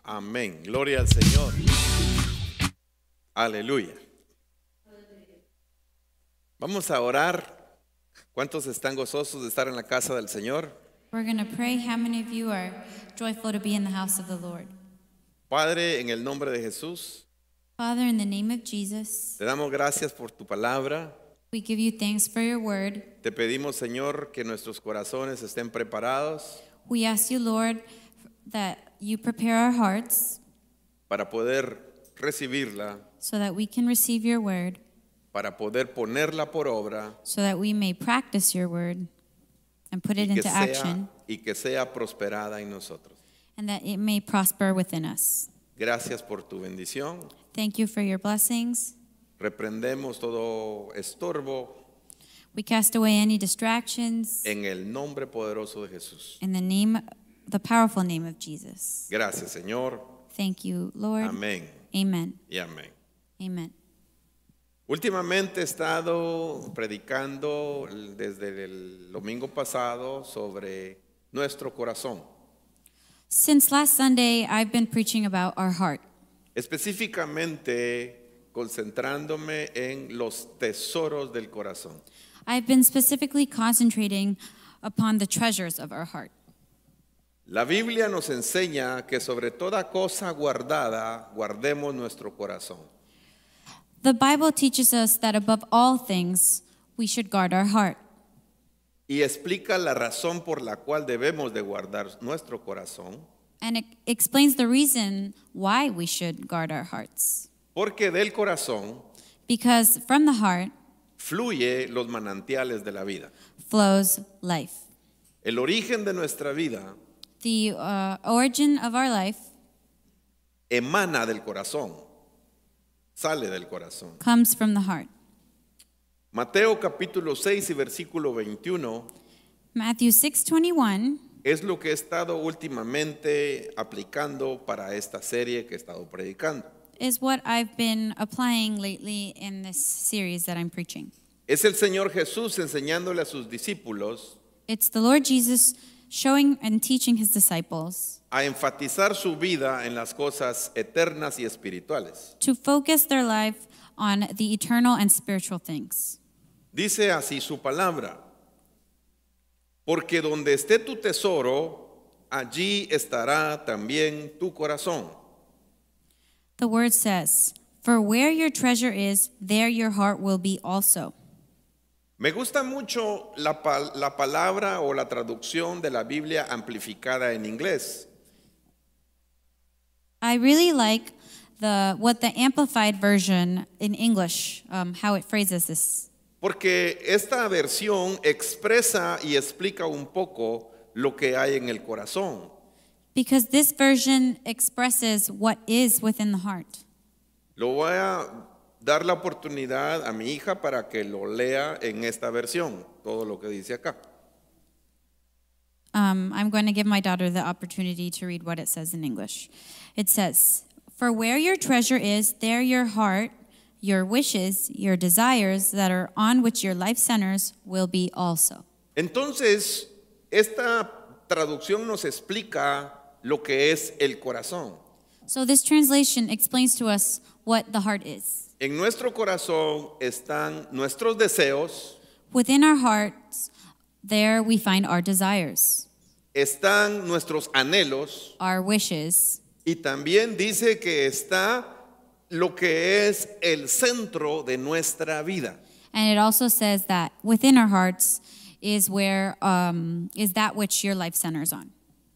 Amén. Gloria al Señor. Aleluya. Vamos a orar. ¿Cuántos están gozosos de estar en la casa del Señor? We're going to pray. How many of you are joyful to be in the house of the Lord? Padre, en el nombre de Jesús, Father, in the name of Jesus, te damos gracias por tu palabra. we give you thanks for your word. Te pedimos, Señor, que nuestros corazones estén preparados We ask you, Lord, that you prepare our hearts para poder recibirla, so that we can receive your word, para poder ponerla por obra so that we may practice your word and put it into action, y que sea prosperada en nosotros. and that it may prosper within us. Gracias por tu bendición. Thank you for your blessings. Reprendemos todo estorbo We cast away any distractions en el nombre poderoso de Jesús. in the powerful name of Jesus. Gracias, Señor. Thank you, Lord. Amén Amen. y amén. Amen. Últimamente he estado predicando desde el domingo pasado sobre nuestro corazón. Since last Sunday, I've been preaching about our heart, Específicamente concentrándome en los tesoros del corazón. I've been specifically concentrating upon the treasures of our heart. La Biblia nos enseña que sobre toda cosa guardada, guardemos nuestro corazón. The Bible teaches us that above all things, we should guard our heart. Y explica la razón por la cual debemos de guardar nuestro corazón. And it explains the reason why we should guard our hearts. Porque del corazón Because from the heart fluye los manantiales de la vida. flows life. El origen de nuestra vida The origin of our life emana del corazón, sale del corazón. comes from the heart. Mateo capítulo 6 y versículo 21 Matthew 6:21 es lo que he estado últimamente aplicando para esta serie que he estado predicando. is what I've been applying lately in this series that I'm preaching. Es el Señor Jesús enseñándole a sus discípulos It's the Lord Jesus showing and teaching his disciples a enfatizar su vida en las cosas eternas y espirituales. to focus their life on the eternal and spiritual things. Dice así su palabra: porque donde esté tu tesoro, allí estará también tu corazón. The word says, "For where your treasure is, there your heart will be also." Me gusta mucho la palabra o la traducción de la Biblia amplificada en inglés, I really like what the Amplified Version in English, how it phrases this. porque esta versión expresa y explica un poco lo que hay en el corazón. Because this version expresses what is within the heart. Lo voy a dar la oportunidad a mi hija para que lo lea en esta versión, todo lo que dice acá. I'm going to give my daughter the opportunity to read what it says in English. It says, "For where your treasure is, there your heart, your wishes, your desires that are on which your life centers will be also." Entonces, esta traducción nos explica lo que es el corazón. So this translation explains to us what the heart is. En nuestro corazón están nuestros deseos, Within our hearts, there we find our desires, están nuestros anhelos our wishes, y también dice que está lo que es el centro de nuestra vida. and it also says that within our hearts is where is that which your life centers on.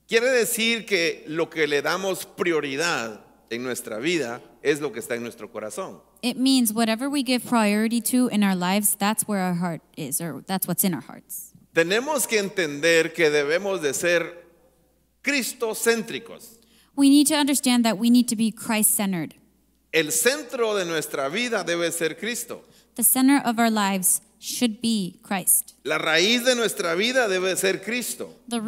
Quiere decir que lo que le damos prioridad en nuestra vida es lo que está en nuestro corazón. It means whatever we give priority to in our lives, that's where our heart is, or that's what's in our hearts. Tenemos que entender que debemos de ser cristocéntricos. We need to understand that we need to be Christ-centered. El centro de nuestra vida debe ser Cristo. The center of our lives should be Christ. La raíz de nuestra vida debe ser Cristo. The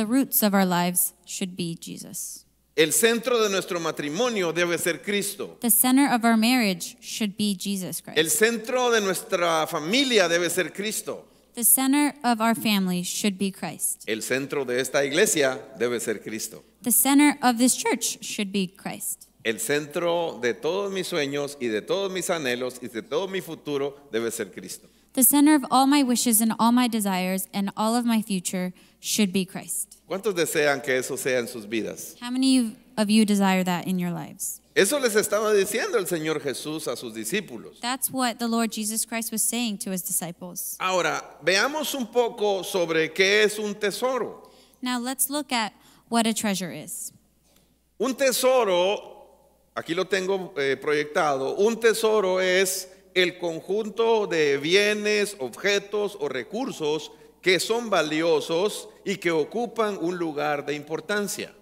roots of our lives should be Jesus. El centro de nuestro matrimonio debe ser Cristo. The center of our marriage should be Jesus El Christ. centro de nuestra familia debe ser Cristo. The center of our family should be Christ. El centro de esta iglesia debe ser Cristo. The center of this church should be Christ. El centro de todos mis sueños y de todos mis anhelos y de todo mi futuro debe ser Cristo. The center of all my wishes and all my desires and all of my future should be Christ. ¿Cuántos desean que eso sea en sus vidas? How many of you desire that in your lives? Eso les estaba diciendo el Señor Jesús a sus discípulos. That's what the Lord Jesus Christ was saying to his disciples. Ahora, veamos un poco sobre qué es un tesoro. Now let's look at what a treasure is. Un tesoro, aquí lo tengo proyectado, un tesoro es el conjunto de bienes, objetos o recursos que son valiosos y que ocupan un lugar de importancia.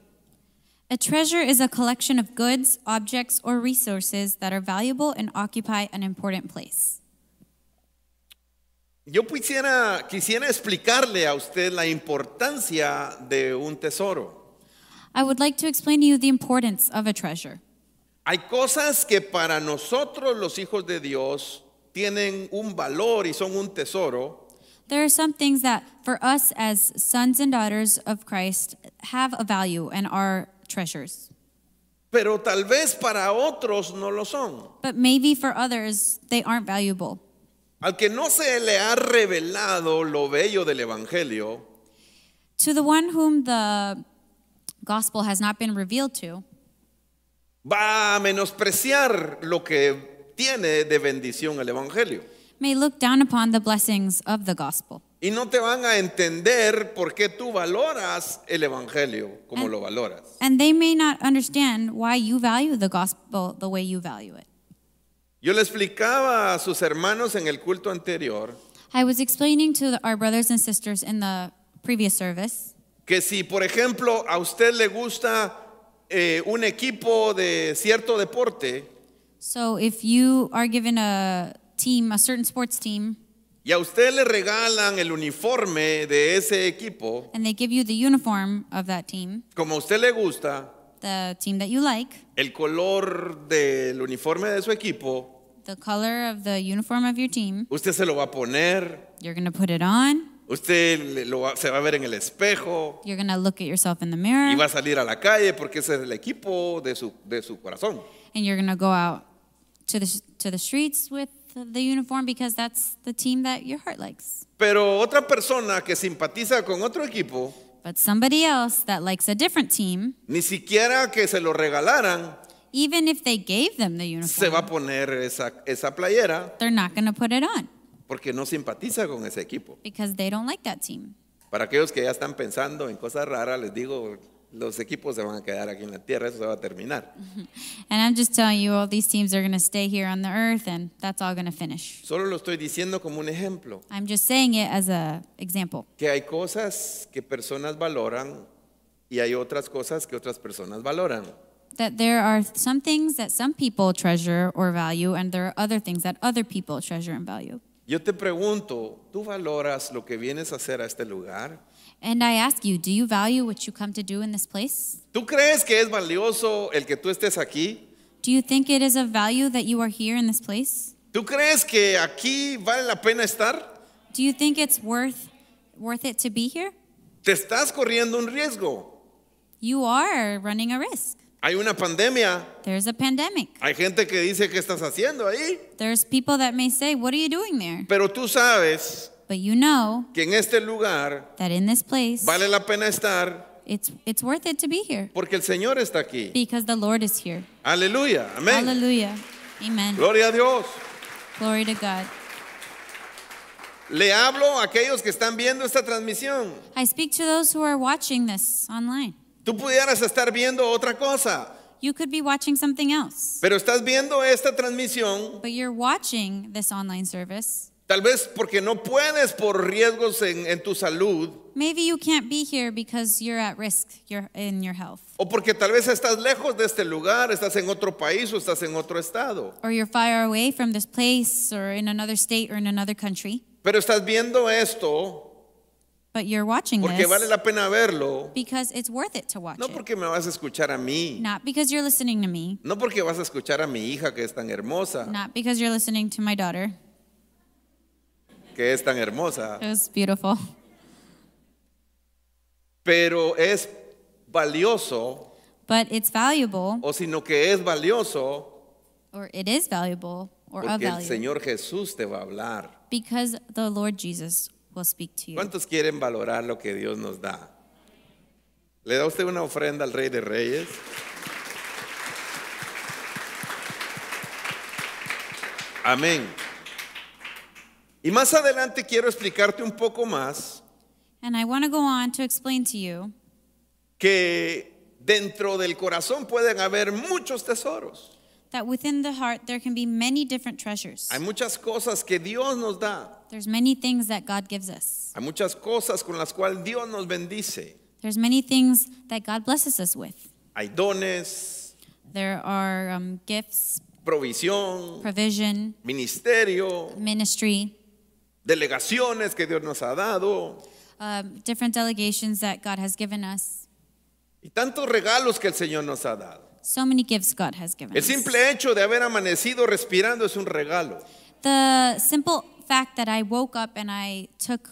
A treasure is a collection of goods, objects, or resources that are valuable and occupy an important place. Yo quisiera explicarle a usted la importancia de un tesoro. I would like to explain to you the importance of a treasure. Hay cosas que para nosotros los hijos de Dios tienen un valor y son un tesoro, There are some things that for us as sons and daughters of Christ have a value and are treasures. pero tal vez para otros no lo son. But maybe for others, they aren't valuable. Al que no se le ha revelado lo bello del Evangelio, To the one whom the gospel has not been revealed to, va a menospreciar lo que tiene de bendición el Evangelio. may look down upon the blessings of the gospel. Y no te van a entender por qué tú valoras el Evangelio como lo valoras. And they may not understand why you value the gospel the way you value it. Yo le explicaba a sus hermanos en el culto anterior I was explaining to our brothers and sisters in the previous service que si, por ejemplo, a usted le gusta un equipo de cierto deporte so if you are given a team, a certain sports team, y a usted le regalan el uniforme de ese equipo, and they give you the uniform of that team, como a usted le gusta, the team that you like, el color del uniforme de su equipo, the color of the uniform of your team, usted se lo va a poner, you're going to put it on, usted se va a ver en el espejo you're going to look at yourself in the y mirror, va a salir a la calle porque ese es el equipo de su corazón. and you're going to go out to the streets with the uniform because that's the team that your heart likes. Pero otra persona que simpatiza con otro equipo, But somebody else that likes a different team, ni siquiera que se lo regalaran, even if they gave them the se va a uniform, poner esa playera they're not going to put it on porque no simpatiza con ese equipo. because they don't like that team. Para aquellos que ya están pensando en cosas raras, les digo, los equipos se van a quedar aquí en la tierra, eso se va a terminar. And I'm just telling you, all these teams are going to stay here on the earth, and that's all going to finish. Solo lo estoy diciendo como un ejemplo, I'm just saying it as an example. que hay cosas que personas valoran y hay otras cosas que otras personas valoran. That there are some things that some people treasure or value, and there are other things that other people treasure and value. Yo te pregunto, ¿tú valoras lo que vienes a hacer a este lugar? And I ask you, do you value what you come to do in this place? ¿Tú crees que es valioso el que tú estés aquí? Do you think it is of value that you are here in this place? ¿Tú crees que aquí vale la pena estar? Do you think it's worth it to be here? Te estás corriendo un riesgo. You are running a risk. Hay una pandemia. There's a pandemic. Hay gente que dice, ¿qué estás haciendo ahí? There's people that may say, what are you doing there? Pero tú sabes But you know que en este lugar that in this place, vale la pena estar it's worth it to be here porque el Señor está aquí. because the Lord is here. Aleluya. Amén. Hallelujah. Amen. Gloria a Dios. Glory to God. Le hablo a aquellos que están viendo esta transmisión. I speak to those who are watching this online. Tú pudieras estar viendo otra cosa, You could be watching something else, pero estás viendo esta transmisión but you're watching this online service. tal vez porque no puedes por riesgos en tu salud, Maybe you can't be here because you're at risk in your health, o porque tal vez estás lejos de este lugar, estás en otro país o estás en otro estado. or you're far away from this place or in another state or in another country. Pero estás viendo esto But you're watching porque this vale la pena verlo, because it's worth it to watch no it. porque me vas a escuchar a mí, Not because you're listening to me, no porque vas a escuchar a mi hija que es tan hermosa, not because you're listening to my daughter, que es tan hermosa, It was beautiful. pero es valioso, But it's valuable, o sino que es valioso or it is valuable, or of porque el value, Señor Jesús te va a hablar. because the Lord Jesus will speak to you. ¿Cuántos quieren valorar lo que Dios nos da? ¿Le da usted una ofrenda al Rey de Reyes? Amén. Y más adelante quiero explicarte un poco más And I want to go on to explain to you que dentro del corazón pueden haber muchos tesoros. that within the heart there can be many different treasures. Hay muchas cosas que Dios nos da. There's many things that God gives us. Hay muchas cosas con las cuales Dios nos bendice. There's many things that God blesses us with. Hay dones, There are gifts, provisión, provision, ministerio, ministry, delegaciones que Dios nos ha dado different delegations that God has given us. y tantos regalos que el Señor nos ha dado. So many gifts God has given El us. simple hecho de haber amanecido respirando es un regalo. The simple fact that I woke up and I took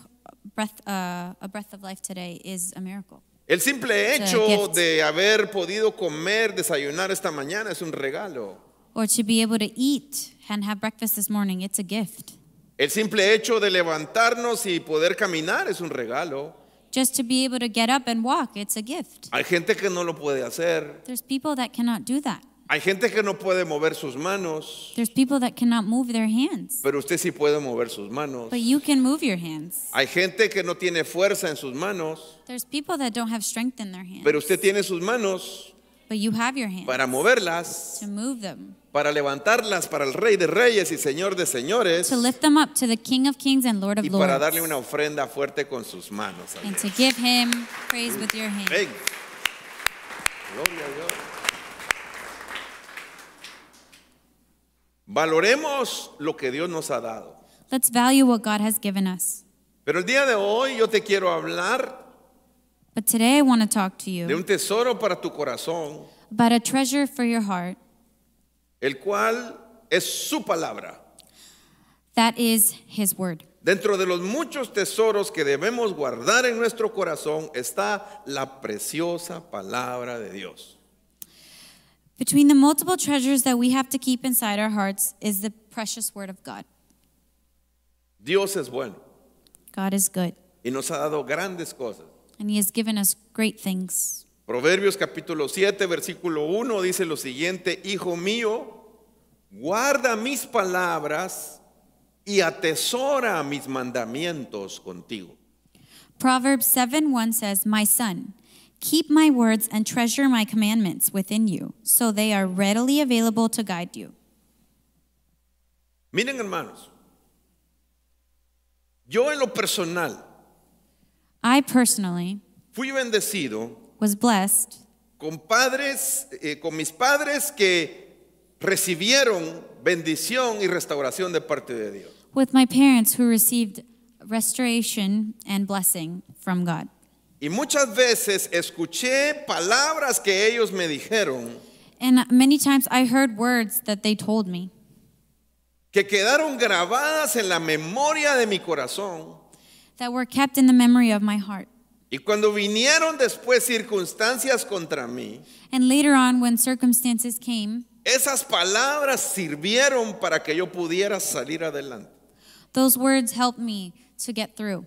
a breath of life today is a miracle. El simple It's a hecho gift. de haber podido comer, desayunar esta mañana es un regalo. Or to be able to eat and have breakfast this morning, it's a gift. El simple hecho de levantarnos y poder caminar es un regalo. Just to be able to get up and walk, it's a gift. Hay gente que no lo puede hacer. There's people that cannot do that. Hay gente que no puede mover sus manos, There's people that cannot move their hands. pero usted sí puede mover sus manos. But you can move your hands. Hay gente que no tiene fuerza en sus manos, There's people that don't have strength in their hands. pero usted tiene sus manos But you have your hands para moverlas, to move them, para levantarlas para el Rey de Reyes y Señor de Señores to lift them up to the King of Kings and Lord of y para Lords, darle una ofrenda fuerte con sus manos. and to give him praise with your hands. Ven. Gloria a Dios. Valoremos lo que Dios nos ha dado. Let's value what God has given us. Pero el día de hoy yo te quiero hablar But today I want to talk to de you un tesoro para tu corazón, about a treasure for your heart el cual es su palabra. that is his word. Dentro de los muchos tesoros que debemos guardar en nuestro corazón está la preciosa palabra de Dios. Between the multiple treasures that we have to keep inside our hearts is the precious word of God. Dios es bueno God is good, y nos ha dado grandes cosas. and he has given us great things. Proverbios capítulo 7, versículo 1 dice lo siguiente: Hijo mío, guarda mis palabras y atesora mis mandamientos contigo. Proverbs 7:1 says, "My son, keep my words and treasure my commandments within you, so they are readily available to guide you." Miren, hermanos, yo en lo personal I personally fui bendecido was blessed con con mis padres que recibieron bendición y restauración de parte de Dios. with my parents who received restoration and blessing from God. Y muchas veces escuché palabras que ellos me dijeron And many times I heard words that they told me que quedaron grabadas en la memoria de mi corazón. that were kept in the memory of my heart. Y cuando vinieron después circunstancias contra mí, And later on, when circumstances came, esas palabras sirvieron para que yo pudiera salir adelante. those words helped me to get through.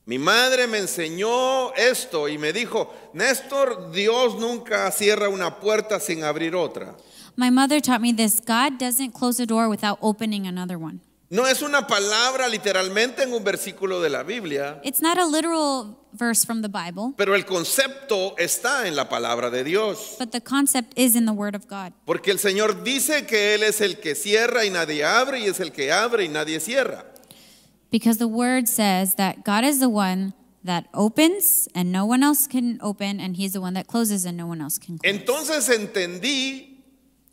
Mi madre me enseñó esto y me dijo: Néstor, Dios nunca cierra una puerta sin abrir otra. My mother taught me this: God doesn't close a door without opening another one. No es una palabra literalmente en un versículo de la Biblia, It's not a literal verse from the Bible, pero el concepto está en la palabra de Dios. but the concept is in the Word of God. Porque el Señor dice que Él es el que cierra y nadie abre, y es el que abre y nadie cierra. Because the Word says that God is the one that opens and no one else can open, and He's the one that closes and no one else can close. Entonces entendí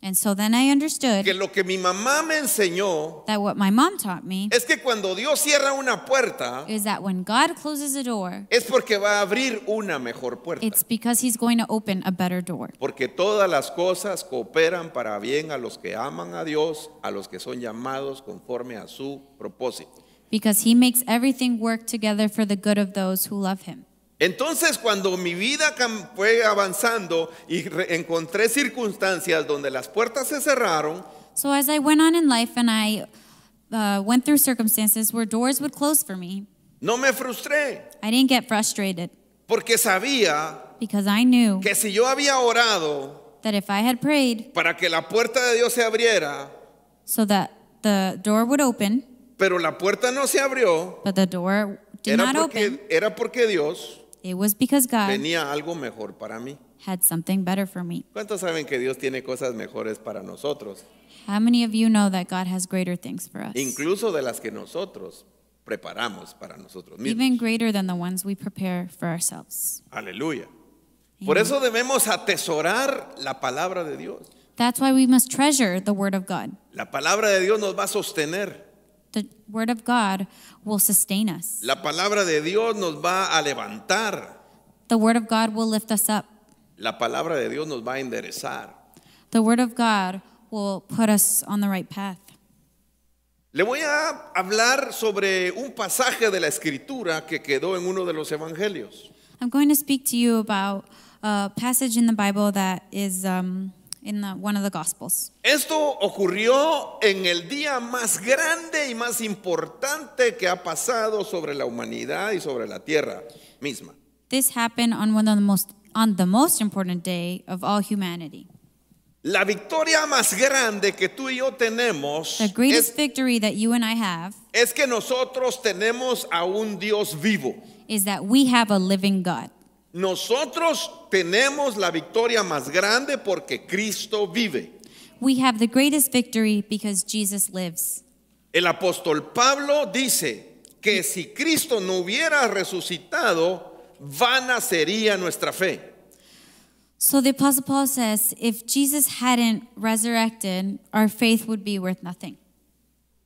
And so then I understood que lo que mi mamá me enseñó that what my mom taught me es que cuando Dios cierra una puerta is that when God closes a door, es porque va a abrir una mejor puerta. it's because He's going to open a better door. Porque todas las cosas cooperan para bien a los que aman a Dios, a los que son llamados conforme a su propósito. because he makes everything work together for the good of those who love him. Entonces, cuando mi vida fue avanzando y encontré circunstancias donde las puertas se cerraron, So as I went on in life and I went through circumstances where doors would close for me, no me frustré, I didn't get frustrated porque sabía because I knew que si yo había orado that if I had prayed para que la puerta de Dios se abriera, so that the door would open, pero la puerta no se abrió, but the door did not open, era porque Dios it was because God tenía algo mejor para mí. had something better for me. ¿Cuántos saben que Dios tiene cosas mejores para nosotros? How many of you know that God has greater things for us? Incluso de las que nosotros preparamos para nosotros mismos. Even greater than the ones we prepare for ourselves. Aleluya. Por eso debemos atesorar la palabra de Dios. That's why we must treasure the Word of God. La palabra de Dios nos va a sostener. The Word of God will sustain us. La palabra de Dios nos va a levantar. The Word of God will lift us up. La palabra de Dios nos va a enderezar. The Word of God will put us on the right path. Le voy a hablar sobre un pasaje de la Escritura que quedó en uno de los evangelios. I'm going to speak to you about a passage in the Bible that is in one of the Gospels. Esto ocurrió en el día más grande y más importante que ha pasado sobre la humanidad y sobre la tierra misma. This happened on the most important day of all humanity. La victoria más grande que tú y yo tenemos The greatest victory that you and I have es que nosotros tenemos a un Dios vivo. is that we have a living God. Nosotros tenemos la victoria más grande porque Cristo vive. We have the greatest victory because Jesus lives. El apóstol Pablo dice que si Cristo no hubiera resucitado, vana sería nuestra fe. So the Apostle Paul says, if Jesus hadn't resurrected, our faith would be worth nothing.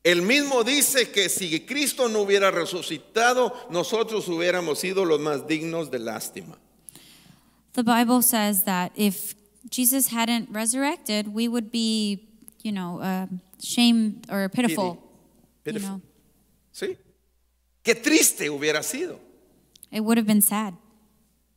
Él mismo dice que si Cristo no hubiera resucitado, nosotros hubiéramos sido los más dignos de lástima. The Bible says that if Jesus hadn't resurrected, we would be, shamed or pitiful. Pitiful. You know. ¿Sí? Qué triste hubiera sido. It would have been sad.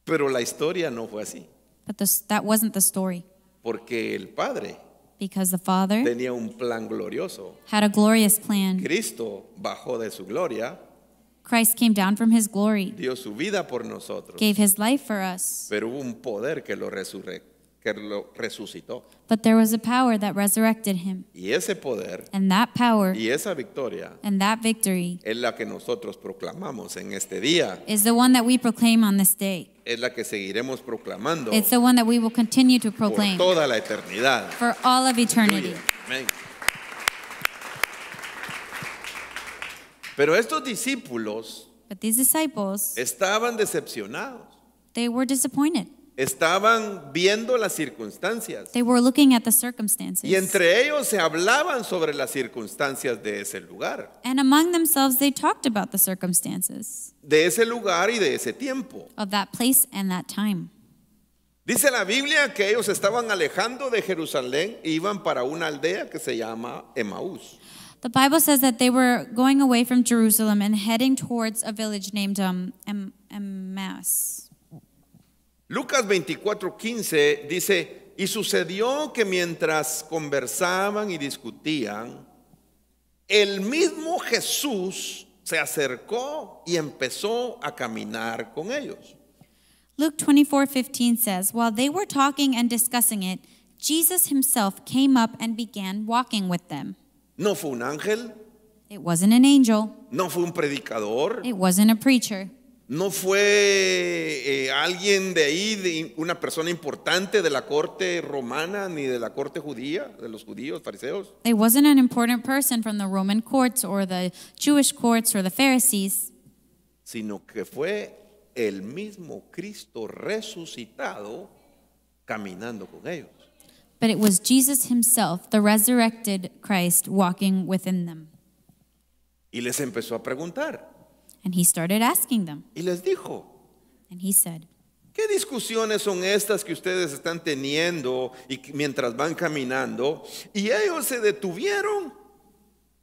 Pero la historia no fue así. But that wasn't the story. Porque el Padre Because the Father tenía un plan glorioso. had a glorious plan. Cristo bajó de su gloria, Christ came down from his glory, dio su vida por nosotros. gave his life for us. Pero hubo un poder que lo resucitó. But there was a power that resurrected him. Y ese poder And that power y esa victoria and that victory es la que nosotros proclamamos en este día. is the one that we proclaim on this day. Es la que seguiremos proclamando It's the one that we will continue to por proclaim toda la eternidad. for all of eternity. Amén. Pero estos discípulos But these disciples, estaban decepcionados. they were disappointed. Estaban viendo las circunstancias. They were looking at the circumstances. Y entre ellos se hablaban sobre las circunstancias de ese lugar. And among themselves, they talked about the circumstances De ese lugar y de ese tiempo. of that place and that time. Dice la Biblia que ellos estaban alejando de Jerusalén e iban para una aldea que se llama Emaús. The Bible says that they were going away from Jerusalem and heading towards a village named Emmaus. Lucas 24:15 dice, y sucedió que mientras conversaban y discutían, el mismo Jesús se acercó y empezó a caminar con ellos. Luke 24:15 says, while they were talking and discussing it, Jesus himself came up and began walking with them. No fue un ángel, It wasn't an angel. no fue un predicador, It wasn't a preacher. no fue alguien de ahí, una persona importante de la corte romana ni de la corte judía, de los judíos, fariseos. It wasn't an important person from the Roman courts or the Jewish courts or the Pharisees, Sino que fue el mismo Cristo resucitado caminando con ellos. but it was Jesus himself, the resurrected Christ, walking within them. Y les empezó a preguntar. And he started asking them. Y les dijo, And he said, ¿qué discusiones son estas que ustedes están teniendo mientras van caminando? Y ellos se detuvieron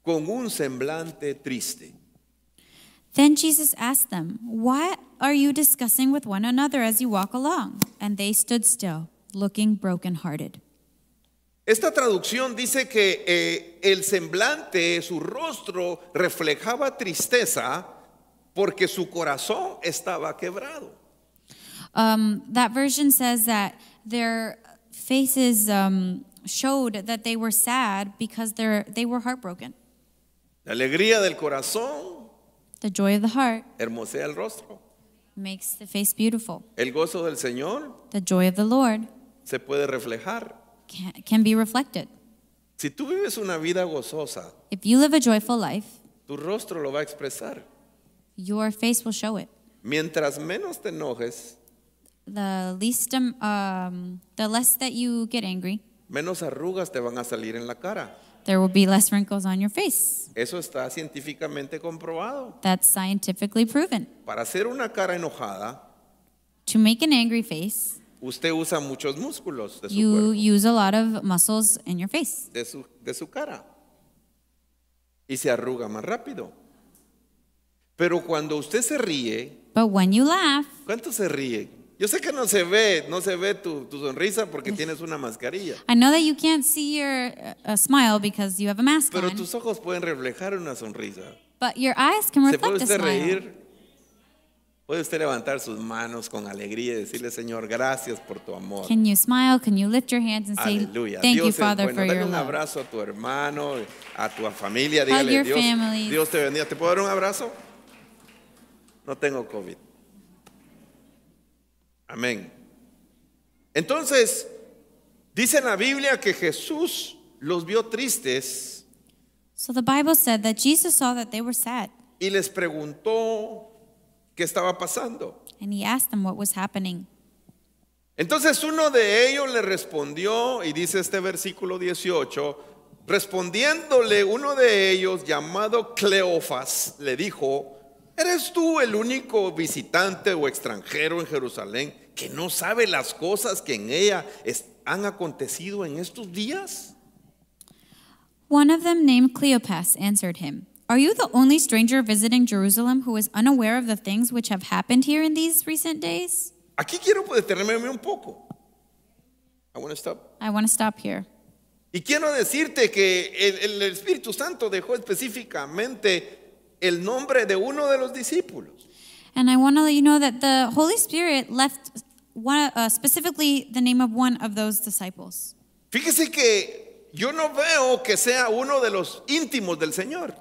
con un semblante triste. Then Jesus asked them, "What are you discussing with one another as you walk along?" And they stood still, looking brokenhearted. Esta traducción dice que el semblante, su rostro, reflejaba tristeza porque su corazón estaba quebrado. That version says that their faces showed that they were sad because they were heartbroken. La alegría del corazón The joy of the heart hermosea el rostro. makes the face beautiful. El gozo del Señor The joy of the Lord se puede reflejar. can be reflected. Si tú vives una vida gozosa, If you live a joyful life, tu rostro lo va a expresar. your face will show it. Mientras menos te enojes, The less that you get angry, menos arrugas te van a salir en la cara. there will be less wrinkles on your face. Eso está científicamente comprobado. That's scientifically proven. Para hacer una cara enojada, To make an angry face, usted usa muchos músculos de su you cuerpo, use a lot of muscles in your face. de su cara. Y se arruga más rápido. Pero cuando usted se ríe, But when you laugh, ¿cuánto se ríe? Yo sé que no se ve tu sonrisa porque tienes una mascarilla. I know that you can't see your smile because you have a mask Pero on, tus ojos pueden reflejar una sonrisa. but your eyes can ¿Se puede reflect a usted smile. reír? Puede usted levantar sus manos con alegría y decirle, Señor, gracias por tu amor. Can you smile? Can you lift your hands and say, Aleluya. "Thank you, Dios es Father, bueno. for Dale your un love"? abrazo a tu hermano, a tu familia. Hug Dígale, your Dios, families. Dios te bendiga. ¿Te puedo dar un abrazo? No tengo COVID. Amén. Entonces, dice en la Biblia que Jesús los vio tristes So the Bible said that Jesus saw that they were sad, y les preguntó qué estaba pasando. and he asked them what was happening. Entonces uno de ellos le respondió, y dice este versículo 18, respondiéndole uno de ellos llamado Cleofas, le dijo, ¿eres tú el único visitante o extranjero en Jerusalén que no sabe las cosas que en ella han acontecido en estos días? One of them, named Cleopas, answered him, "Are you the only stranger visiting Jerusalem who is unaware of the things which have happened here in these recent days?" Aquí quiero detenerme un poco. I want to stop. I want to stop here. Y quiero decirte que el Espíritu Santo dejó específicamente el nombre de uno de los discípulos. And I want to let you know that the Holy Spirit left specifically the name of one of those disciples. Fíjese que yo no veo que sea uno de los íntimos del Señor.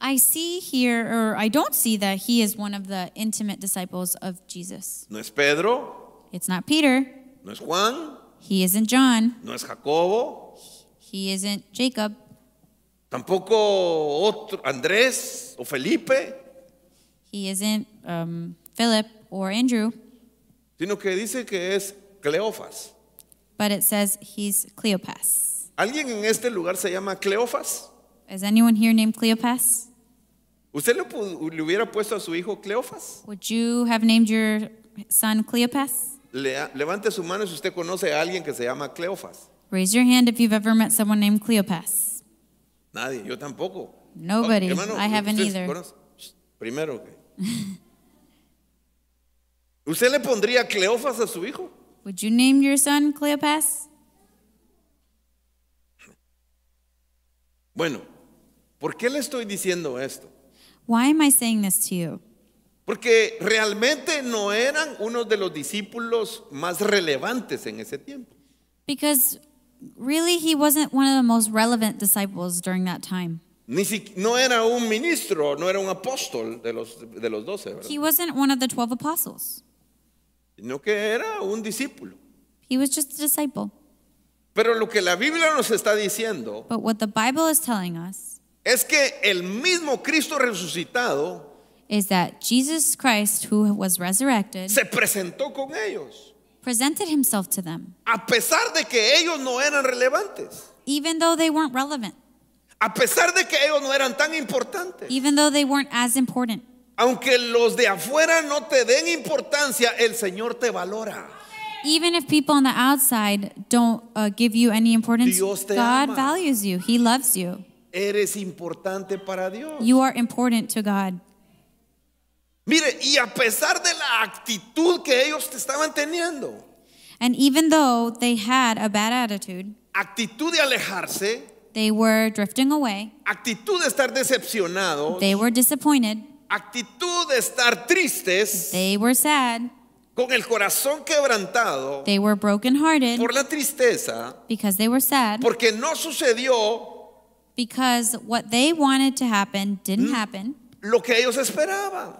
I see here, or I don't see that he is one of the intimate disciples of Jesus. No es Pedro, It's not Peter. no es Juan, He isn't John. no es Jacobo, He isn't Jacob. tampoco otro Andrés o Felipe, He isn't Philip or Andrew. sino que dice que es Cleofas. But it says he's Cleopas. ¿Alguien en este lugar se llama Cleofas? Is anyone here named Cleopas? ¿Usted le hubiera puesto a su hijo Cleofas? Would you have named your son Cleopas? Levante su mano si usted conoce a alguien que se llama Cleofas. Raise your hand if you've ever met someone named Cleopas. Nadie, yo tampoco. Nobody. Hermano, I haven't ¿usted either. conoce? Primero. ¿Usted le pondría Cleofas a su hijo? Would you name your son Cleopas? Bueno, ¿por qué le estoy diciendo esto? Why am I saying this to you? Porque realmente no eran unos de los discípulos más relevantes en ese tiempo. Because really, he wasn't one of the most relevant disciples during that time. No era un ministro, no era un apóstol de los 12, ¿verdad? He wasn't one of the 12 apostles. Sino que era un discípulo. He was just a disciple. Pero lo que la Biblia nos está diciendo But what the Bible is telling us es que el mismo Cristo resucitado is that Jesus Christ, who was resurrected, se presentó con ellos, presented himself to them, a pesar de que ellos no eran relevantes, even though they weren't relevant, a pesar de que ellos no eran tan importantes. even though they weren't as important. Aunque los de afuera no te den importancia, el Señor te valora. Even if people on the outside don't give you any importance, Dios te God ama. values you. He loves you. Eres importante para Dios. You are important to God. Mire, y a pesar de la actitud que ellos estaban teniendo, And even though they had a bad attitude, actitud de alejarse, they were drifting away, actitud de estar decepcionados, they were disappointed, actitud de estar tristes, they were sad, con el corazón quebrantado they were brokenhearted por la tristeza, because they were sad, porque no sucedió because what they wanted to happen didn't happen. lo que ellos esperaban.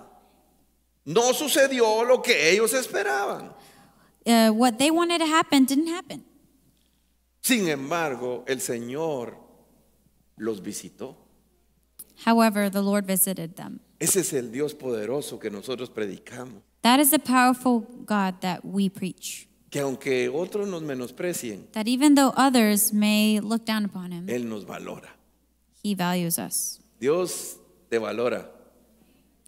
No sucedió lo que ellos esperaban. What they wanted to happen didn't happen. Sin embargo, el Señor los visitó. However, the Lord visited them. Ese es el Dios poderoso que nosotros predicamos. That is the powerful God that we preach. Que aunque otros nos menosprecien, That even though others may look down upon him, Él nos valora. he values us. Dios te valora.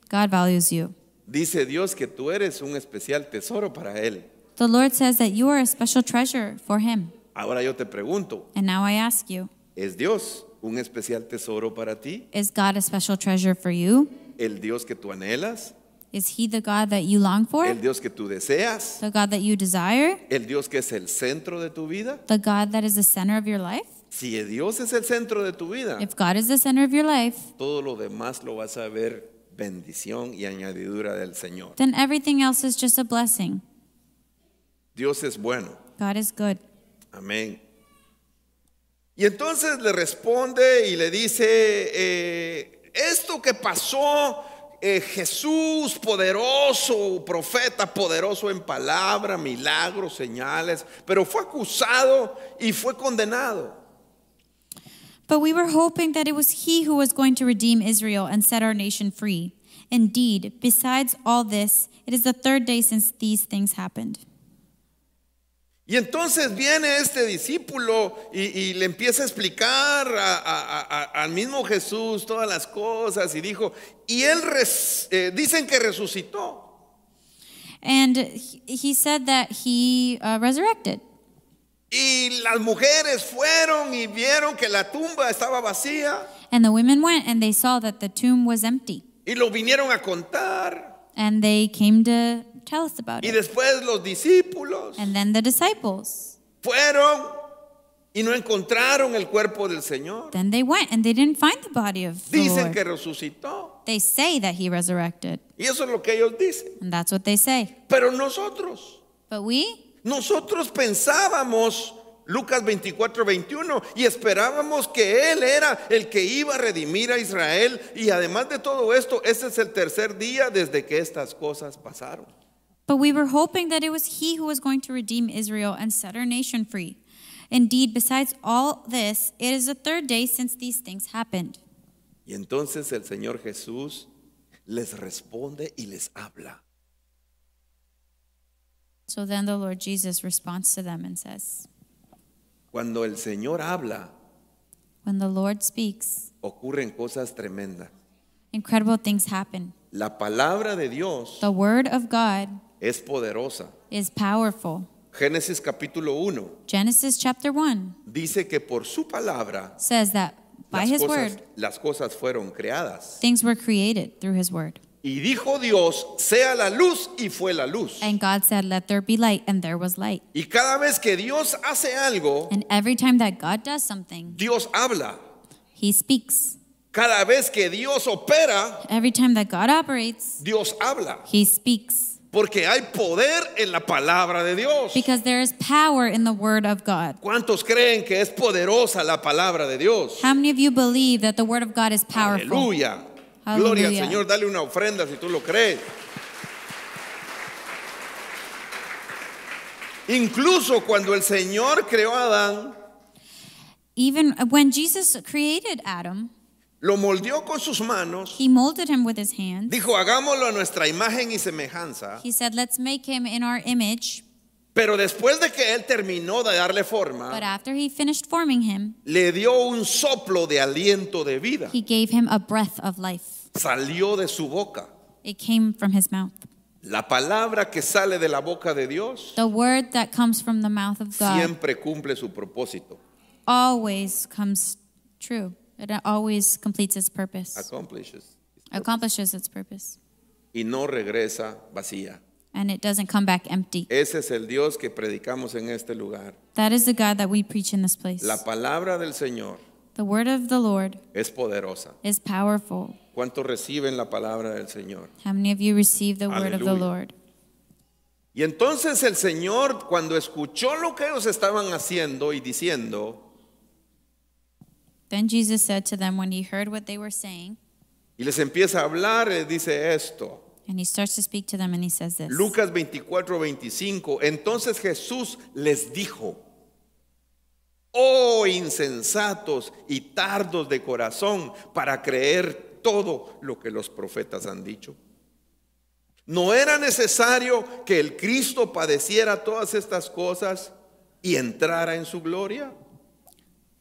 God values you. Dice Dios que tú eres un especial tesoro para Él. The Lord says that you are a special treasure for him. Ahora yo te pregunto, And now I ask you, ¿es Dios un especial tesoro para ti? is God a special treasure for you? ¿El Dios que tú anhelas? Is he the God that you long for? ¿El Dios que tú deseas? The God that you desire? ¿El Dios que es el centro de tu vida? The God that is the center of your life? Si Dios es el centro de tu vida, If God is the center of your life, todo lo demás lo vas a ver bendición y añadidura del Señor. then everything else is just a blessing. Dios es bueno. God is good. Amén. Y entonces le responde y le dice, esto que pasó, Jesús poderoso, profeta poderoso en palabra, milagros, señales, pero fue acusado y fue condenado. But we were hoping that it was he who was going to redeem Israel and set our nation free. Indeed, besides all this, it is the third day since these things happened. Y entonces viene este discípulo y le empieza a explicar al mismo Jesús todas las cosas y dijo, y él dicen que resucitó. And he said that he resurrected. Y las mujeres fueron y vieron que la tumba estaba vacía And the women went and they saw that the tomb was empty. y lo vinieron a contar. And they came to tell us about Y it. después los discípulos And then the disciples. fueron y no encontraron el cuerpo del Señor. Then they went and they didn't find the body of the Dicen Lord. que resucitó. They say that he resurrected. Y eso es lo que ellos dicen. And that's what they say. Pero nosotros But we pensábamos Lucas 24:21 y esperábamos que Él era el que iba a redimir a Israel. Y además de todo esto, este es el tercer día desde que estas cosas pasaron. But we were hoping that it was he who was going to redeem Israel and set our nation free. Indeed, besides all this, it is the third day since these things happened. Y entonces el Señor Jesús les responde y les habla. So then the Lord Jesus responds to them and says, Cuando el Señor habla, when the Lord speaks, ocurren cosas tremendas. incredible things happen. La palabra de Dios The word of God es poderosa. is powerful. Génesis capítulo 1 Genesis chapter 1 dice que por su palabra says that by his word, las cosas fueron creadas. things were created through his word. Y dijo Dios, sea la luz, y fue la luz. And God said, let there be light, and there was light. Y cada vez que Dios hace algo, And every time that God does something, Dios habla. he speaks. Cada vez que Dios opera, Every time that God operates, Dios habla. he speaks. Porque hay poder en la palabra de Dios. Because there is power in the word of God. ¿Cuántos creen que es poderosa la palabra de Dios? How many of you believe that the word of God is powerful? Aleluya. Gloria al Señor, dale una ofrenda si tú lo crees. Incluso cuando el Señor creó a Adán, Even when Jesus created Adam, lo moldeó con sus manos, he molded him with his hands. dijo, hagámoslo a nuestra imagen y semejanza. He said, let's make him in our image. Pero después de que él terminó de darle But forma, after he finished forming him, le dio un soplo de aliento de vida. he gave him a breath of life. Salió de su boca. It came from his mouth. La palabra que sale de la boca de Dios The word that comes from the mouth of God siempre cumple su propósito. always comes true. It always completes its purpose, Accomplishes. accomplishes its purpose. y no regresa vacía. and it doesn't come back empty. Ese es el Dios que predicamos en este lugar. That is the God that we preach in this place. La palabra del Señor The word of the Lord es poderosa. is powerful. ¿Cuántos reciben la palabra del Señor? How many of you receive the word of the Aleluya. Lord? Y entonces el Señor, cuando escuchó lo que ellos estaban haciendo y diciendo, Then Jesus said to them when he heard what they were saying, y les empieza a hablar, dice esto. and he starts to speak to them and he says this. Lucas 24:25. Entonces Jesús les dijo: oh insensatos y tardos de corazón para creer todo lo que los profetas han dicho. ¿No era necesario que el Cristo padeciera todas estas cosas y entrara en su gloria?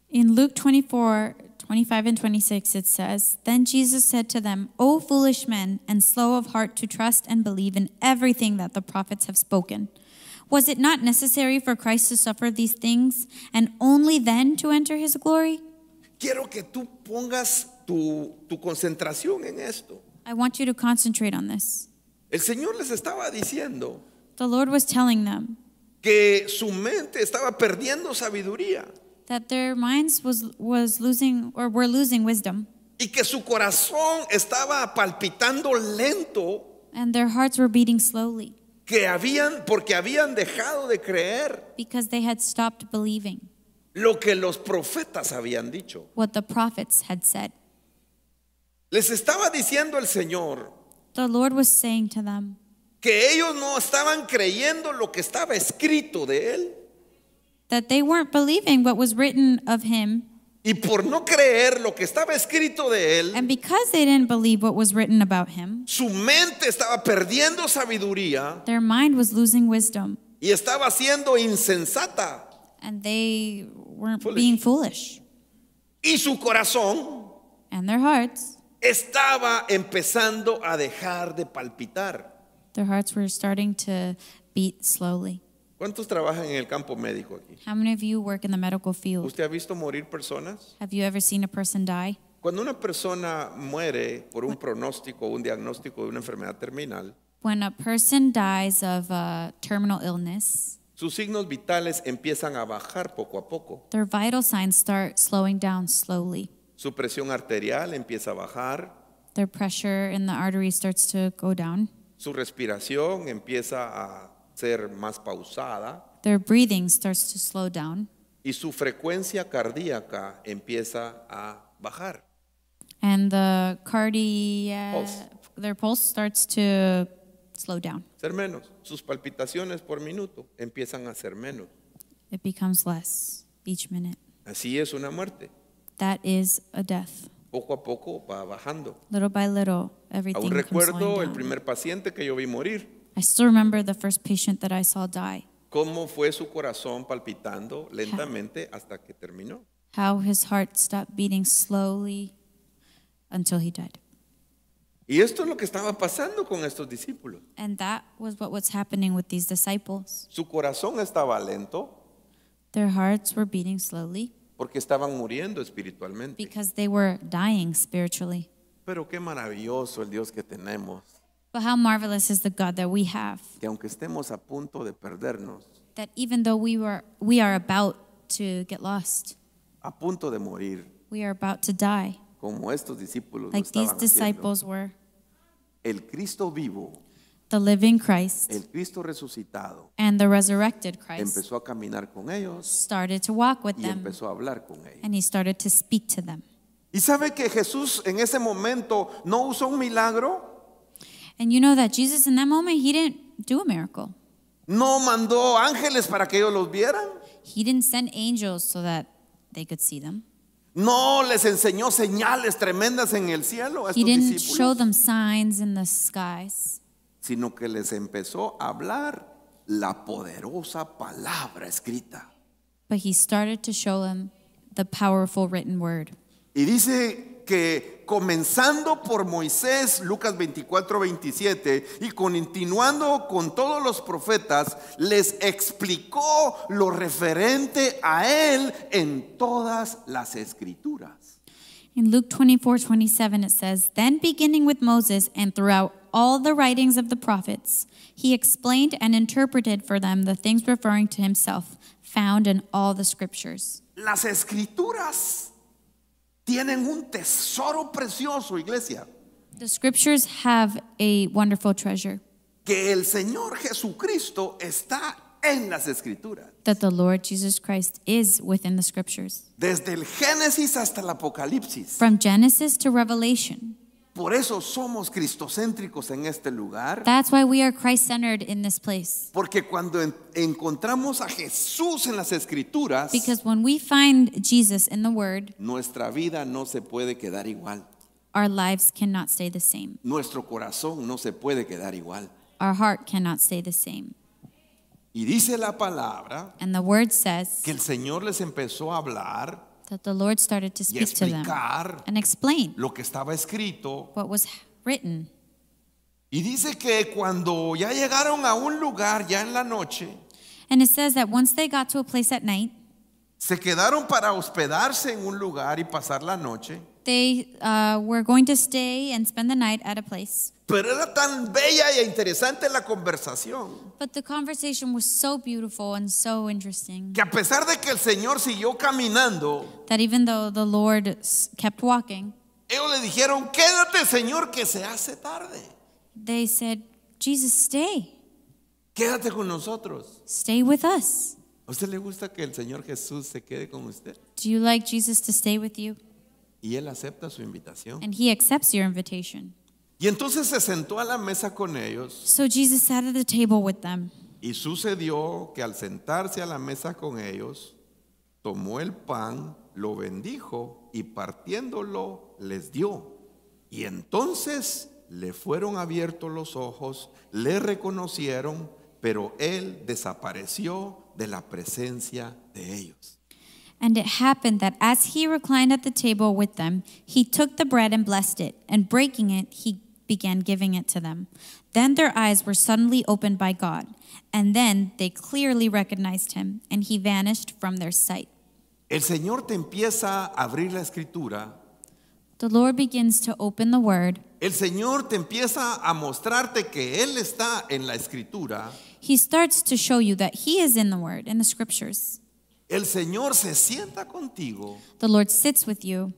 In Luke 24:25 and 26, it says, Then Jesus said to them, O foolish men, and slow of heart to trust and believe in everything that the prophets have spoken. Was it not necessary for Christ to suffer these things, and only then to enter his glory? Quiero que tú pongas tu concentración en esto. I want you to concentrate on this. El Señor les estaba diciendo The Lord was telling them que su mente estaba perdiendo sabiduría that their minds were losing wisdom, y que su corazón estaba palpitando lento, and their hearts were beating slowly porque habían dejado de creer because they had stopped believing lo que los profetas habían dicho. what the prophets had said. Les estaba diciendo el Señor The Lord was saying to them que ellos no estaban creyendo lo que estaba escrito de Él, that they weren't believing what was written of him, y por no creer lo que estaba escrito de Él, and because they didn't believe what was written about him, su mente estaba perdiendo sabiduría their mind was losing wisdom, y estaba siendo insensata, and they weren't Foolish. being foolish, y su corazón and their hearts estaba empezando a dejar de palpitar. were starting to beat slowly. ¿Cuántos trabajan en el campo médico aquí? How many of you work in the medical field? ¿Usted ha visto morir personas? Have you ever seen a person die? Cuando una persona muere por un pronóstico, un diagnóstico de una enfermedad terminal, When a person dies of a terminal illness, sus signos vitales empiezan a bajar poco a poco. their vital signs start slowing down slowly. Su presión arterial empieza a bajar, Their pressure in the artery starts to go down. su respiración empieza a ser más pausada Their breathing starts to slow down. y su frecuencia cardíaca empieza a bajar. And the cardiac, Pulse. their pulse starts to slow down. Ser menos. Sus palpitaciones por minuto empiezan a ser menos. It becomes less each minute. Así es una muerte. That is a death. Poco a poco va bajando. Little by little, everything Aún comes slowing recuerdo el down. primer paciente que yo vi morir. I still remember the first patient that I saw die, Cómo fue su corazón palpitando lentamente hasta que terminó. how his heart stopped beating slowly until he died. Y esto es lo que estaba pasando con estos discípulos. And that was what was happening with these disciples. Su corazón estaba lento Their hearts were beating slowly porque estaban muriendo espiritualmente. because they were dying spiritually. Pero qué maravilloso el Dios que tenemos, But how marvelous is the God that we have, que aunque estemos a punto de perdernos, that even though we are about to get lost, a punto de morir, we are about to die, como estos discípulos lo like these estaban haciendo, disciples were. el Cristo vivo, The living Christ el Cristo resucitado, and the resurrected Christ empezó a caminar con ellos started to walk with y them, empezó a hablar con ellos. and he started to speak to them. Y sabe que Jesús en ese momento no usó un milagro, And you know that Jesus in that moment, he didn't do a miracle. no mandó ángeles para que ellos los vieran, He didn't send angels so that they could see them. no les enseñó señales tremendas en el cielo a He estos didn't show discípulos, them signs in the skies, sino que les empezó a hablar la poderosa palabra escrita. but he started to show them the powerful written word. Y dice que comenzando por Moisés, Lucas 24:27, y continuando con todos los profetas, les explicó lo referente a él en todas las escrituras. In Luke 24:27, it says, Then beginning with Moses and throughout all the writings of the prophets. He explained and interpreted for them the things referring to himself, found in all the scriptures. Las escrituras tienen un tesoro precioso, iglesia, The scriptures have a wonderful treasure que el Señor Jesucristo está en las escrituras. that the Lord Jesus Christ is within the scriptures. Desde el Génesis hasta el Apocalipsis. From Genesis to Revelation. Por eso somos cristocéntricos en este lugar. That's why we are Christ-centered in this place. Porque cuando encontramos a Jesús en las escrituras, Because when we find Jesus in the Word, nuestra vida no se puede quedar igual. our lives cannot stay the same. Nuestro corazón no se puede quedar igual. Our heart cannot stay the same. Y dice la palabra And the Word says que el Señor les empezó a hablar that the Lord started to y speak to them explicar and explain lo que estaba escrito. what was written. Y dice que cuando ya llegaron a un lugar ya en la noche, And it says that once they got to a place at night, se quedaron para hospedarse en un lugar y pasar la noche. they were going to stay and spend the night at a place. Pero era tan bella e interesante la conversación But the conversation was so beautiful and so interesting que a pesar de que el Señor siguió caminando, that even though the Lord kept walking, ellos le dijeron, quédate, Señor, que se hace tarde. they said, Jesus, stay. Quédate con nosotros. Stay with us. ¿A usted le gusta que el Señor Jesús se quede con usted? Do you like Jesus to stay with you? Y Él acepta su invitación. And he accepts your invitation. Y entonces se sentó a la mesa con ellos. So Jesus sat at the table with them. Y sucedió que al sentarse a la mesa con ellos, tomó el pan, lo bendijo y partiéndolo les dio. Y entonces le fueron abiertos los ojos, le reconocieron, pero él desapareció de la presencia de ellos. And it happened that as he reclined at the table with them, he took the bread and blessed it, and breaking it, he began giving it to them. Then their eyes were suddenly opened by God, and then they clearly recognized him, and he vanished from their sight. El Señor te empieza a abrir la escritura. The Lord begins to open the word. El Señor te empieza a mostrarte que Él está en la escritura. He starts to show you that he is in the word, in the scriptures. El Señor se sienta contigo. The Lord sits with you.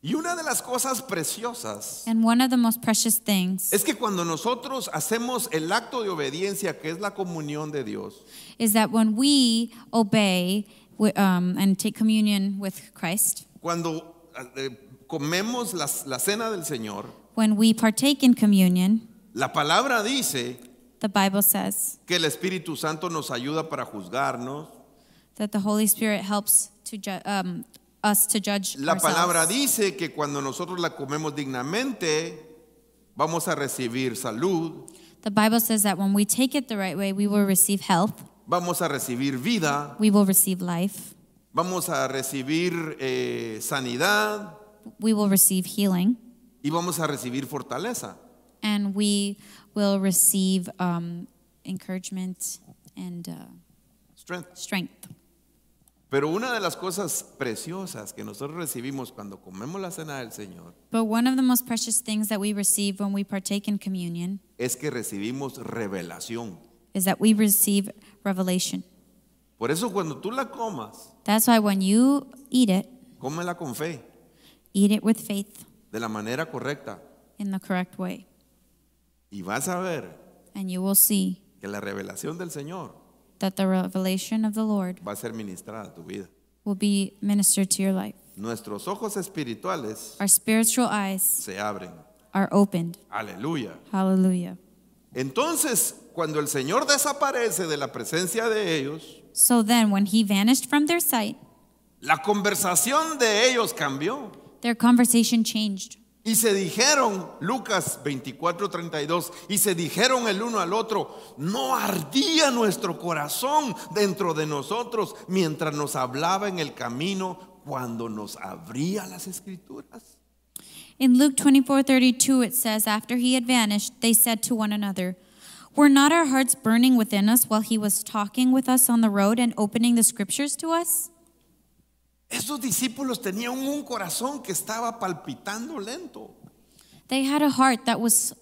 Y una de las cosas preciosas And one of the most precious things es que cuando nosotros hacemos el acto de obediencia, que es la comunión de Dios, is that when we obey and take communion with Christ, cuando comemos la cena del Señor, when we partake in communion, la palabra dice the Bible says que el Espíritu Santo nos ayuda para juzgarnos. that the Holy Spirit helps to us to judge La palabra ourselves. dice que cuando nosotros la comemos dignamente, vamos a recibir salud, The Bible says that when we take it the right way, we will receive health, vamos a recibir vida, we will receive life, vamos a recibir sanidad we will receive healing, y vamos a recibir fortaleza. and we will receive encouragement and Strength. strength. Pero una de las cosas preciosas que nosotros recibimos cuando comemos la cena del Señor But one of the most precious things that we receive when we partake in communion es que recibimos revelación. is that we receive revelation. Por eso cuando tú la comas, That's why when you eat it, cómela con fe, eat it with faith de la manera correcta. in the correct way. Y vas a ver And you will see que la revelación del Señor that the revelation of the Lord va a ser ministrada a tu vida. will be ministered to your life. Nuestros ojos espirituales Our spiritual eyes se abren. are opened. Aleluya. Hallelujah. Entonces, cuando el Señor desaparece de la presencia de ellos, So then, when he vanished from their sight, la conversación de ellos cambió. their conversation changed. Y se dijeron, Lucas 24:32, y se dijeron el uno al otro, no ardía nuestro corazón dentro de nosotros mientras nos hablaba en el camino cuando nos abría las escrituras. In Luke 24:32, it says, after he had vanished, they said to one another, were not our hearts burning within us while he was talking with us on the road and opening the scriptures to us? Estos discípulos tenían un corazón que estaba palpitando lento. They had a heart that was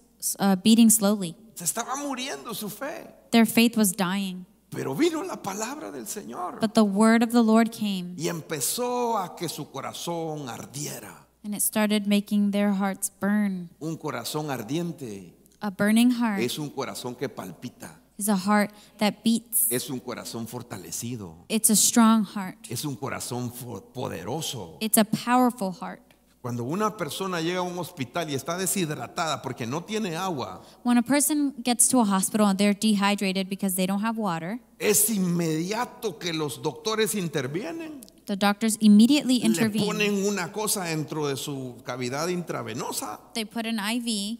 beating slowly. Se estaba muriendo su fe. Their faith was dying. Pero vino la palabra del Señor But the word of the Lord came, y empezó a que su corazón ardiera. and it started making their hearts burn. Un corazón ardiente A burning heart es un corazón que palpita. is a heart that beats. Es un corazón fortalecido. It's a strong heart. Es un corazón poderoso. It's a powerful heart. Cuando una persona llega a un hospital y está deshidratada porque no tiene agua, When a person gets to a hospital and they're dehydrated because they don't have water, es inmediato que los doctores intervienen. the doctors immediately Le intervene. ponen una cosa dentro de su cavidad intravenosa They put an IV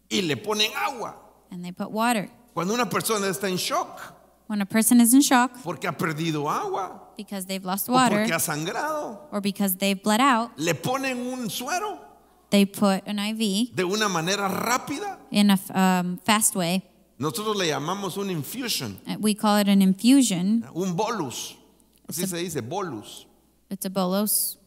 y le ponen agua. and they put water. Cuando una persona está en shock When a person is in shock porque ha perdido agua because they've lost o water porque ha sangrado, or because they've bled out, le ponen un suero they put an IV de una manera rápida. in a fast way. Nosotros le llamamos un infusion, We call it an infusion. un bolus. Así se dice, bolus. It's a bolus.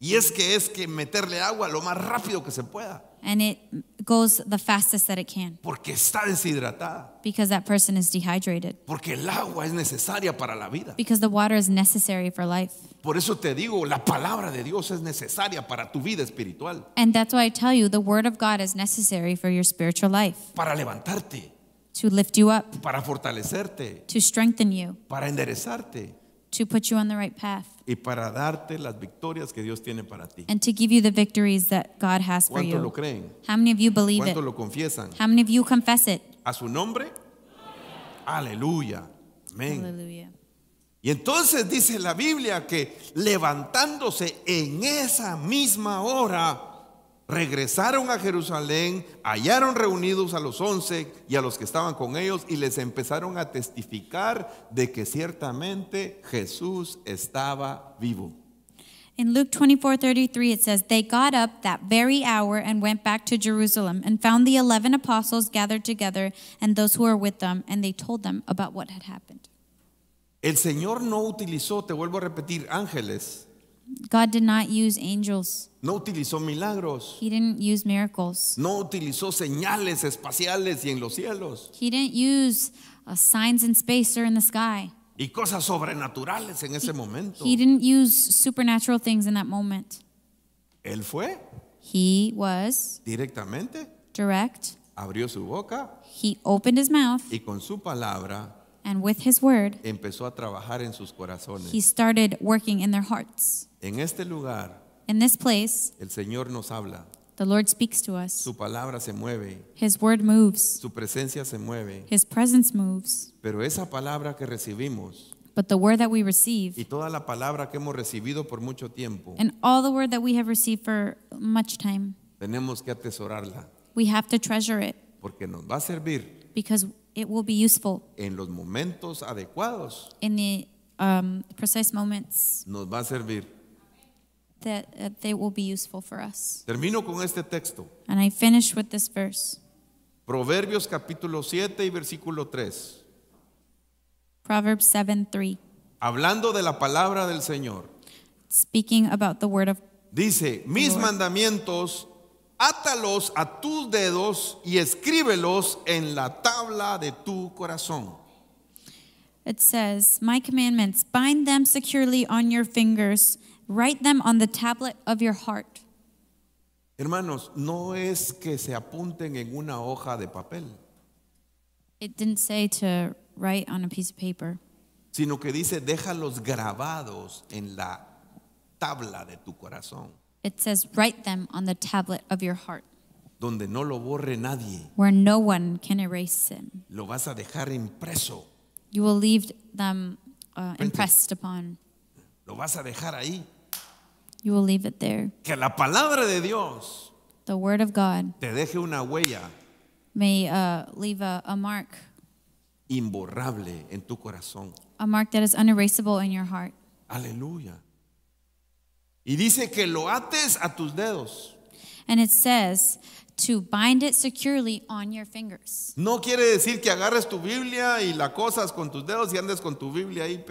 Y es que meterle agua lo más rápido que se pueda, And it goes the fastest that it can porque está deshidratada, because that person is dehydrated. porque el agua es necesaria para la vida. Because the water is necessary for life. Por eso te digo, la palabra de Dios es necesaria para tu vida espiritual, And that's why I tell you the word of God is necessary for your spiritual life, para levantarte, to lift you up, para fortalecerte, to strengthen you, para enderezarte to put you on the right path, y para darte las victorias que Dios tiene para ti. and to give you the victories that God has for ¿Cuántos lo you. creen? How many of you believe it? ¿Cuántos lo confiesan? How many of you confess it? ¿A su nombre? Aleluya. Amén. Hallelujah. Y entonces dice la Biblia que levantándose en esa misma hora, regresaron a Jerusalén, hallaron reunidos a los 11 y a los que estaban con ellos y les empezaron a testificar de que ciertamente Jesús estaba vivo. In Luke 24:33, it says, They got up that very hour and went back to Jerusalem and found the 11 apostles gathered together and those who were with them, and they told them about what had happened. El Señor no utilizó, te vuelvo a repetir, ángeles, God did not use angels. no utilizó milagros, He didn't use miracles. no utilizó señales espaciales y en los cielos He didn't use signs in space or in the sky. y cosas sobrenaturales en ese momento. He didn't use supernatural things in that moment. Él fue He was directamente, direct. abrió su boca He opened his mouth, y con su palabra and with his word, empezó a trabajar en sus he corazones. started working in their hearts. En este lugar In this place, el Señor nos habla, the Lord speaks to us. su palabra se mueve, His word moves. su presencia se mueve, His presence moves. pero esa palabra que recibimos But the word that we receive, y toda la palabra que hemos recibido por mucho tiempo, and all the word that we have received for much time, tenemos que atesorarla we have to treasure it porque nos va a servir because it will be useful en los momentos adecuados, in the precise moments nos va a servir. that they will be useful for us. Termino con este texto, And I finish with this verse. Proverbios capítulo 7 y versículo 3, Proverbs 7:3, hablando de la palabra del Señor. speaking about the word of Dice, mis Lord. mandamientos, átalos a tus dedos y escríbelos en la tabla de tu corazón. It says, My commandments, bind them securely on your fingers, write them on the tablet of your heart. Hermanos, no es que se apunten en una hoja de papel, It didn't say to write on a piece of paper. sino que dice, déjalos grabados en la tabla de tu corazón, It says, write them on the tablet of your heart, donde no lo borre nadie. where no one can erase them. Lo vas a dejar impreso, You will leave them impressed upon. lo vas a dejar ahí. You will leave it there. Que la palabra de Dios The word of God te deje una huella may leave a mark imborrable en tu corazón. that is unerasable in your heart. Aleluya. Y dice que lo ates a tus dedos. And it says to bind it securely on your fingers. No quiere decir que agarres tu Biblia y la cosas con tus dedos y andes con tu Biblia ahí.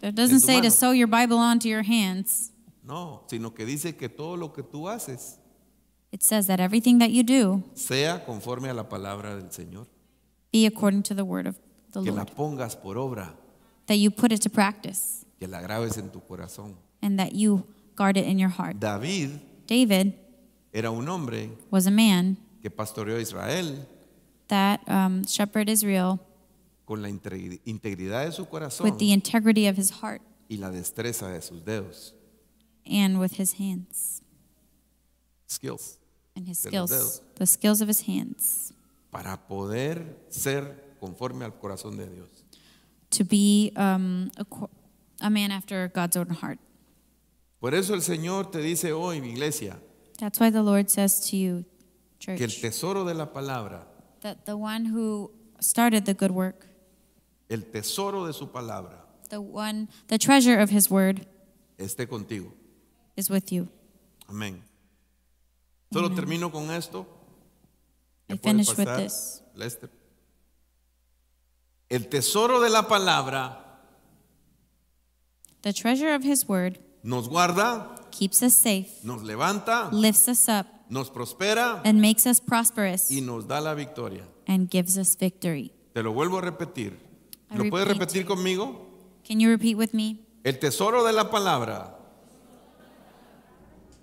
It doesn't tu say to mano. sew your Bible onto your hands. No, sino que dice que todo lo que tú haces It says that everything that you do sea conforme a la palabra del Señor. be according to the word of the Que la Lord. pongas por obra, That you put it to practice que la grabes en tu corazón. and that you guard it in your heart. David David era un hombre was a man que pastoreó a Israel that shepherded Israel con la integridad de su corazón with the integrity of his heart y la destreza de sus dedos. and with his hands Skills. and his De los skills, the skills of his hands, Para poder ser conforme al corazón de Dios. to be a man after God's own heart. Por eso el Señor te dice hoy, mi iglesia, That's why the Lord says to you, que el church, tesoro de la palabra, that the one who started the good work, el tesoro de su palabra, the treasure of his word esté contigo. is with you. Amén. Solo termino con esto. I ¿Me puede finish with pasar, this. Lester? El tesoro de la palabra The treasure of his word nos guarda, keeps us safe, nos levanta, lifts us up, nos prospera and makes us prosperous, y nos da la victoria. and gives us victory. Te lo vuelvo a repetir. I ¿Lo puedes repeat. repetir conmigo? Can you repeat with me? El tesoro de la palabra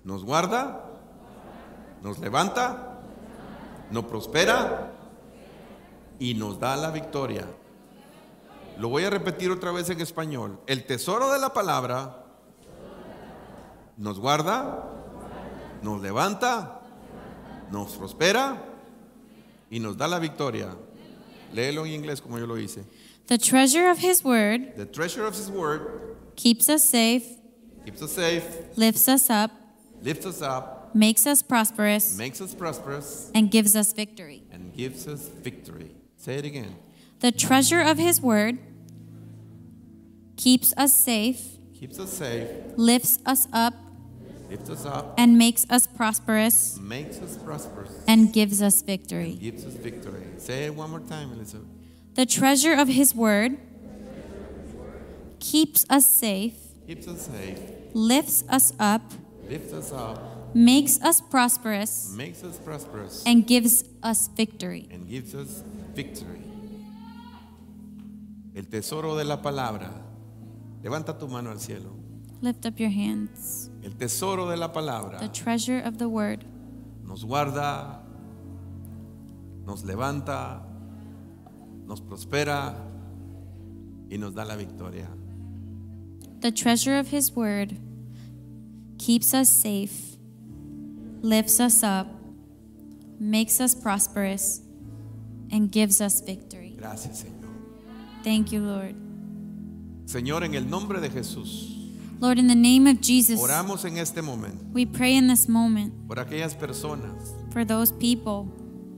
nos guarda, nos levanta, nos prospera y nos da la victoria. Lo voy a repetir otra vez en español. El tesoro de la palabra nos guarda, nos levanta, nos prospera y nos da la victoria. Léelo en inglés como yo lo hice. The treasure of his word The treasure of his word keeps us safe, keeps us safe, lifts us up, lifts us up, makes us prosperous, makes us prosperous, and gives us victory. and gives us victory. Say it again. The treasure of his word keeps us safe, Keeps us safe, lifts us up, lifts us up, and makes us prosperous, makes us prosperous, and gives us victory. gives us victory. Say it one more time, Elizabeth. The treasure of his word keeps us safe, Keeps us safe, lifts us up, lifts us up, makes us prosperous, makes us prosperous, and gives us victory. and gives us victory. El tesoro de la palabra. Levanta tu mano al cielo. Lift up your hands. El tesoro de la The palabra treasure of the word nos guarda, nos levanta, nos prospera y nos da la victoria. The treasure of his word keeps us safe, lifts us up, makes us prosperous, and gives us victory. Gracias, Señor. Thank you, Lord. Señor, en el nombre de Jesús, Lord, in the name of Jesus, oramos en este momento we pray in this moment por aquellas personas for those people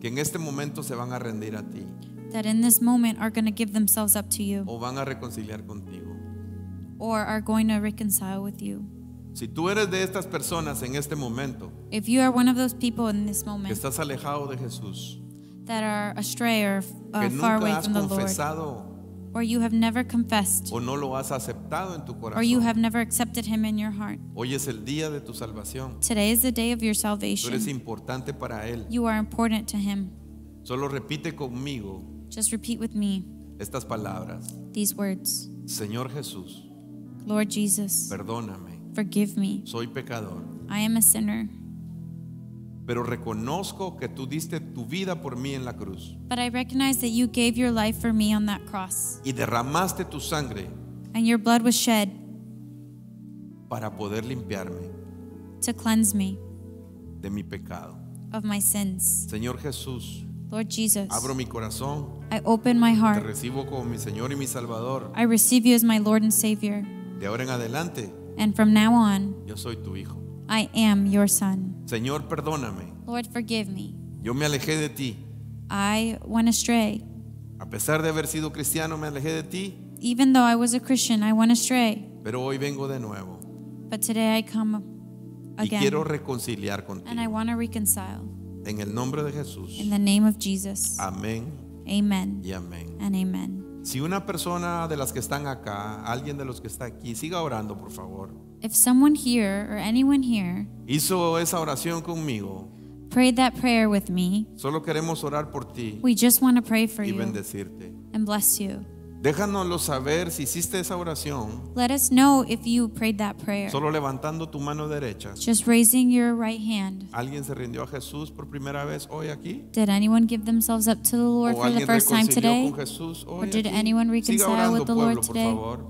que en este momento se van a rendir a ti that in this moment are going to give themselves up to you o van a reconciliar contigo. or are going to reconcile with you. Si tú eres de estas personas en este momento If you are one of those people in this que moment estás alejado de Jesús, that are astray or que far away nunca has from the Lord, confesado or you have never confessed, o no lo has aceptado en tu or you corazón, have never accepted him in your heart, hoy es el día de tu salvación. today is the day of your Tú eres salvation. importante para Él. You are important to him. Solo repite conmigo Just repeat with me estas palabras. these words. Señor Jesús, Lord Jesus, perdóname, forgive me. soy pecador, I am a sinner, pero reconozco que tú diste tu vida por mí en la cruz but I recognize that you gave your life for me on that cross, y derramaste tu sangre and your blood was shed para poder limpiarme to cleanse me de mi pecado. of my sins. Señor Jesús, Lord Jesus, abro mi corazón, I open my te heart. recibo como mi Señor y mi Salvador. I receive you as my Lord and Savior, De ahora en adelante, and from now on, yo soy tu hijo. I am your son. Señor, perdóname. Lord, forgive me. Yo me alejé de ti. I went astray. A pesar de haber sido cristiano, me alejé de ti, Even though I was a Christian, I went astray. pero hoy vengo de nuevo But today I come y quiero again, reconciliar and I contigo. want to reconcile. En el nombre de Jesús. In the name of Jesus, Amén amen y amén. and amen. Si una persona de las que están acá, alguien de los que está aquí, siga orando, por favor. If someone here or anyone here Hizo esa oración conmigo. prayed that prayer with me, solo queremos orar por ti we just want to pray for y you bendecirte. and bless you. Déjanoslo saber si hiciste esa oración, Let us know if you prayed that prayer. solo levantando tu mano derecha. Just raising your right hand. ¿Alguien se rindió a Jesús por primera vez hoy aquí? Did anyone give themselves up to the Lord ¿O for the alguien first time reconcilió today? con Jesús Or hoy did aquí? anyone Siga reconcile orando, with the pueblo, Lord por today? favor.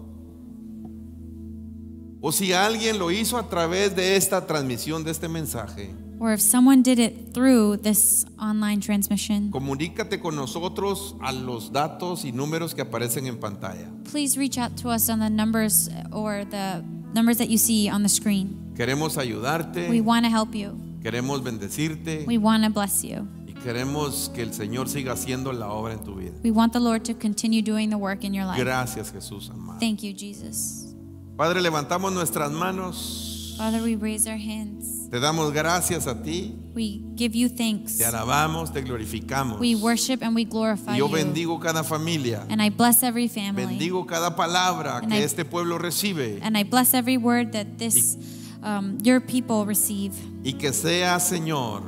O si alguien lo hizo a través de esta transmisión, de este mensaje, Or if someone did it through this online transmission, comunícate con nosotros a los datos y números que aparecen en pantalla. please reach out to us on the numbers or the numbers that you see on the screen. Queremos We ayudarte, want to help you. queremos bendecirte We want to bless you. y queremos que el Señor siga haciendo la obra en tu vida. We want the Lord to continue doing the work in your life. Gracias, Jesús amado. Thank you, Jesus. Padre, levantamos nuestras manos. Father, we raise our hands. Te damos gracias a ti. We give you thanks. Te alabamos, te glorificamos. We worship and we glorify Y yo you. bendigo cada familia. And I bless every family. Bendigo cada palabra And que I- este pueblo recibe. And I bless every word that your people receive. Y que sea, Señor,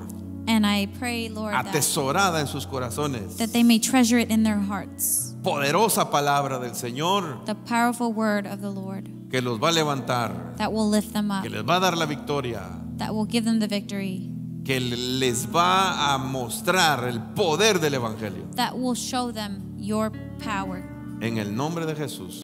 And I pray, Lord, atesorada en sus corazones. that they may treasure it in their hearts. Poderosa palabra del Señor The powerful word of the Lord que los va a levantar, that will lift them up, que les va a dar la victoria, that will give them the victory, que les va a mostrar el poder del Evangelio. that will show them your power. En el nombre de Jesús.